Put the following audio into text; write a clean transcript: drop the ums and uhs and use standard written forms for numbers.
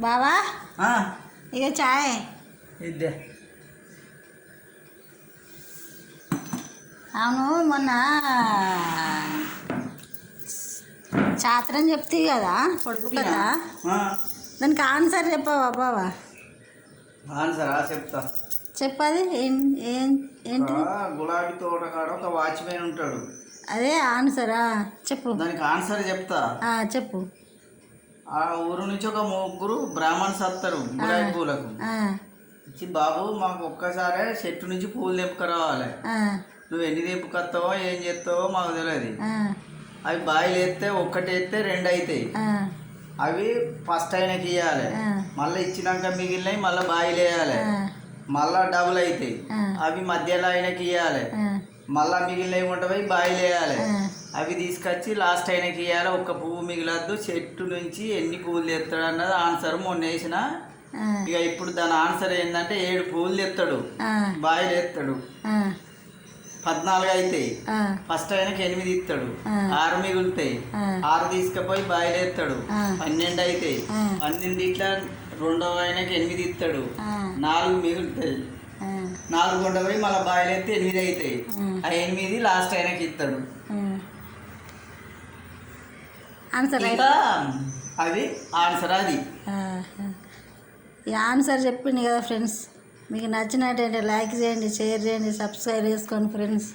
బావా ఇక చాయ్ ఇద్దే. అవును మొన్న చాత్రం చెప్తే కదా పొడుపు కదా దానికి ఆన్సర్ చెప్పవా బావా? ఆన్సరా చెప్తా. చెప్పది ఏంటి? గులాబీ తోట కాడ ఒక వాచ్మెన్ ఉంటాడు. అదే ఆన్సరా? చెప్పు. దానికి ఆన్సర్ చెప్తా. చెప్పు. ఆ ఊరు నుంచి ఒక ముగ్గురు బ్రాహ్మణ్స్ వస్తారు గులాబీ పూలకు. ఇచ్చి బాబు మాకు ఒక్కసారే చెట్టు నుంచి పూలు తెంపుకురావాలి, నువ్వు ఎన్ని తెంపుకొస్తావో ఏం చేస్తావో మాకు తెలియదు. అవి బాయిలు వేస్తే ఒక్కటి వేస్తే 2 అవుతాయి. అవి ఫస్ట్ ఆయనకి ఇవ్వాలి, మళ్ళీ ఇచ్చినాక మిగిలినవి మళ్ళీ బాయిలు వేయాలి, మళ్ళా డబుల్ అవుతాయి. అవి మధ్యలో ఆయనకి ఇవ్వాలి, మళ్ళా మిగిలినవి ఉంటవి బాయిలు వేయాలి. అవి తీసుకొచ్చి లాస్ట్ ఆయనకి ఇవ్వాలి. ఒక్క పువ్వు మిగిలద్దు. చెట్టు నుంచి ఎన్ని పువ్వులు తెస్తాడు అన్నది ఆన్సర్ మొన్న వేసిన. ఇక ఇప్పుడు దాని ఆన్సర్ ఏంటంటే 7 పువ్వులు తెస్తాడు, బాయిలు వేస్తాడు, 14 అవుతాయి. ఫస్ట్ ఆయనకి 8 ఇస్తాడు, 6 మిగులుతాయి. 6 తీసుకుపోయి బాయిలు వేస్తాడు, 12 అవుతాయి. 12 ఇట్లా రెండవ ఆయనకి 8 ఇస్తాడు, 4 మిగులుతాయి. 4 కొండపోయి మళ్ళీ బాయిలు ఎత్తే 8 అవుతాయి. ఆ 8 లాస్ట్ ఆయనకి ఇస్తాడు. ఇంకా అది ఆన్సర్. అది ఈ ఆన్సర్ చెప్పింది కదా ఫ్రెండ్స్. మీకు నచ్చినట్టయితే లైక్ చేయండి, షేర్ చేయండి, సబ్స్క్రైబ్ చేసుకోండి ఫ్రెండ్స్.